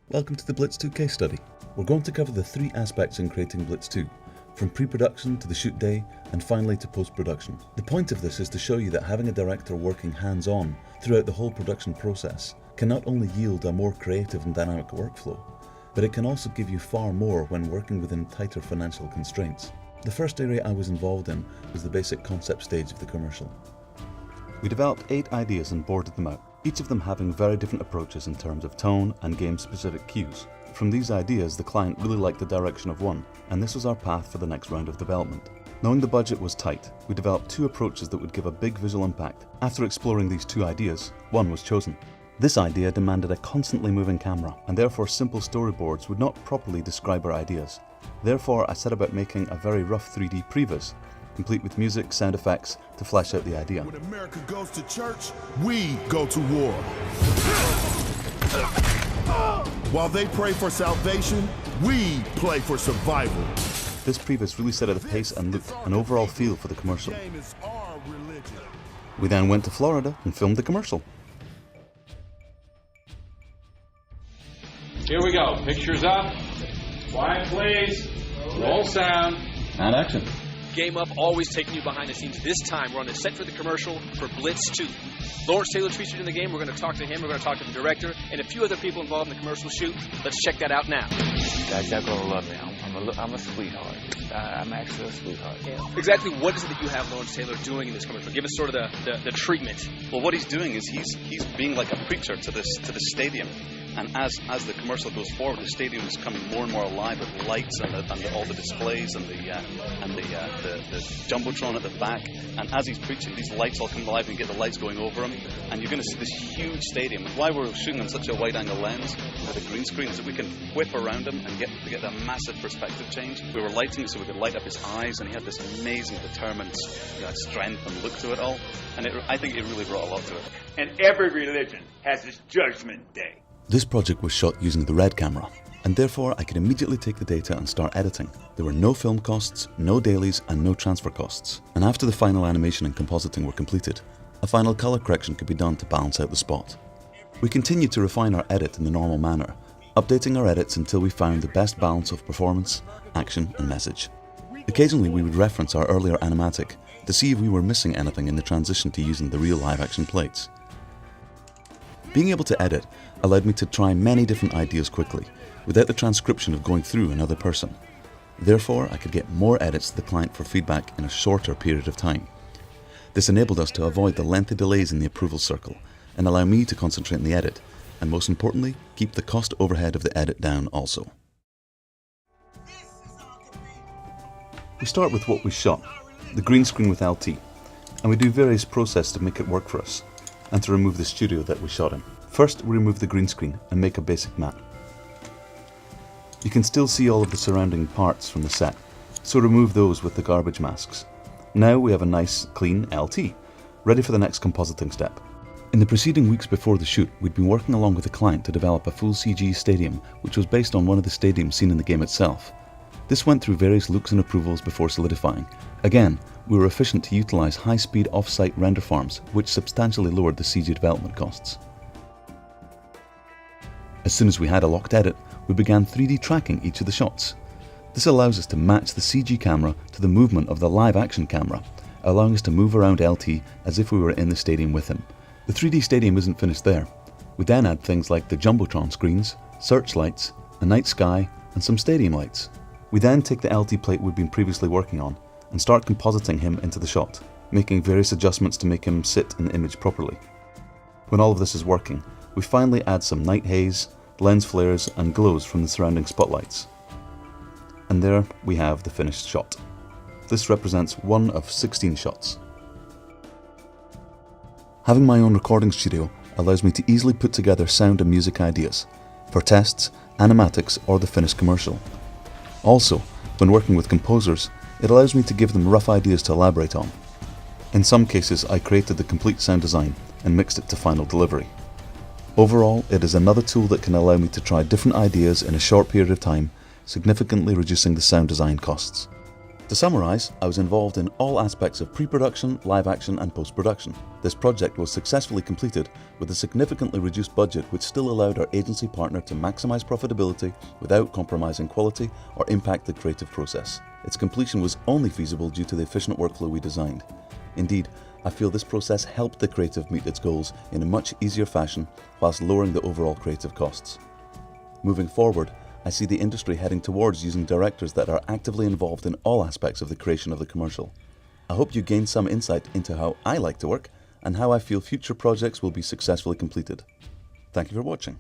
Welcome to the BLITZ-2 case study. We're going to cover the three aspects in creating BLITZ-2, from pre-production to the shoot day and finally to post-production. The point of this is to show you that having a director working hands-on throughout the whole production process can not only yield a more creative and dynamic workflow, but it can also give you far more when working within tighter financial constraints. The first area I was involved in was the basic concept stage of the commercial. We developed 8 ideas and boarded them out, each of them having very different approaches in terms of tone and game-specific cues. From these ideas, the client really liked the direction of one, and this was our path for the next round of development. Knowing the budget was tight, we developed 2 approaches that would give a big visual impact. After exploring these 2 ideas, one was chosen. This idea demanded a constantly moving camera, and therefore simple storyboards would not properly describe our ideas. Therefore, I set about making a very rough 3D previs, complete with music, sound effects, to flesh out the idea. When America goes to church, we go to war. While they pray for salvation, we play for survival. This previs really set out the pace and look, an overall feel for the commercial. We then went to Florida and filmed the commercial. Here we go. Pictures up. Quiet, please. Roll sound. And action. Game up, always taking you behind the scenes. This time, we're on the set for the commercial for BLITZ-2. Lawrence Taylor's featured in the game. We're going to talk to him. We're going to talk to the director and a few other people involved in the commercial shoot. Let's check that out now. Guys, y'all gonna love me. I'm a sweetheart. I'm actually a sweetheart. Yeah. Exactly what is it that you have Lawrence Taylor doing in this commercial? Give us sort of the treatment. Well, what he's doing is he's being like a preacher to this stadium. And as the commercial goes forward, the stadium is becoming more and more alive with lights and all the displays and the jumbotron at the back. And as he's preaching, these lights all come alive and you get the lights going over him. And you're going to see this huge stadium. And why we're shooting on such a wide-angle lens with a green screen is that we can whip around him and get a massive perspective change. We were lighting so we could light up his eyes, and he had this amazing, determined strength and look to it all. And I think it really brought a lot to it. And every religion has its judgment day. This project was shot using the Red camera, and therefore I could immediately take the data and start editing. There were no film costs, no dailies, and no transfer costs. And after the final animation and compositing were completed, a final color correction could be done to balance out the spot. We continued to refine our edit in the normal manner, updating our edits until we found the best balance of performance, action, and message. Occasionally we would reference our earlier animatic to see if we were missing anything in the transition to using the real live-action plates. Being able to edit allowed me to try many different ideas quickly, without the transcription of going through another person. Therefore, I could get more edits to the client for feedback in a shorter period of time. This enabled us to avoid the lengthy delays in the approval circle, and allow me to concentrate on the edit, and most importantly, keep the cost overhead of the edit down also. We start with what we shot, the green screen with LT, and we do various processes to make it work for us, and to remove the studio that we shot in. First, we remove the green screen and make a basic map. You can still see all of the surrounding parts from the set, so remove those with the garbage masks. Now we have a nice, clean LT, ready for the next compositing step. In the preceding weeks before the shoot, we'd been working along with the client to develop a full CG stadium, which was based on one of the stadiums seen in the game itself. This went through various looks and approvals before solidifying. Again, we were efficient to utilise high-speed off-site render farms, which substantially lowered the CG development costs. As soon as we had a locked edit, we began 3D tracking each of the shots. This allows us to match the CG camera to the movement of the live-action camera, allowing us to move around LT as if we were in the stadium with him. The 3D stadium isn't finished there. We then add things like the jumbotron screens, searchlights, a night sky, and some stadium lights. We then take the LT plate we've been previously working on and start compositing him into the shot, making various adjustments to make him sit in the image properly. When all of this is working, we finally add some night haze, lens flares, and glows from the surrounding spotlights. And there we have the finished shot. This represents one of 16 shots. Having my own recording studio allows me to easily put together sound and music ideas for tests, animatics, or the finished commercial. Also, when working with composers, it allows me to give them rough ideas to elaborate on. In some cases, I created the complete sound design and mixed it to final delivery. Overall, it is another tool that can allow me to try different ideas in a short period of time, significantly reducing the sound design costs. To summarise, I was involved in all aspects of pre-production, live action and post-production. This project was successfully completed with a significantly reduced budget which still allowed our agency partner to maximise profitability without compromising quality or impact the creative process. Its completion was only feasible due to the efficient workflow we designed. Indeed, I feel this process helped the creative meet its goals in a much easier fashion whilst lowering the overall creative costs. Moving forward, I see the industry heading towards using directors that are actively involved in all aspects of the creation of the commercial. I hope you gained some insight into how I like to work and how I feel future projects will be successfully completed. Thank you for watching.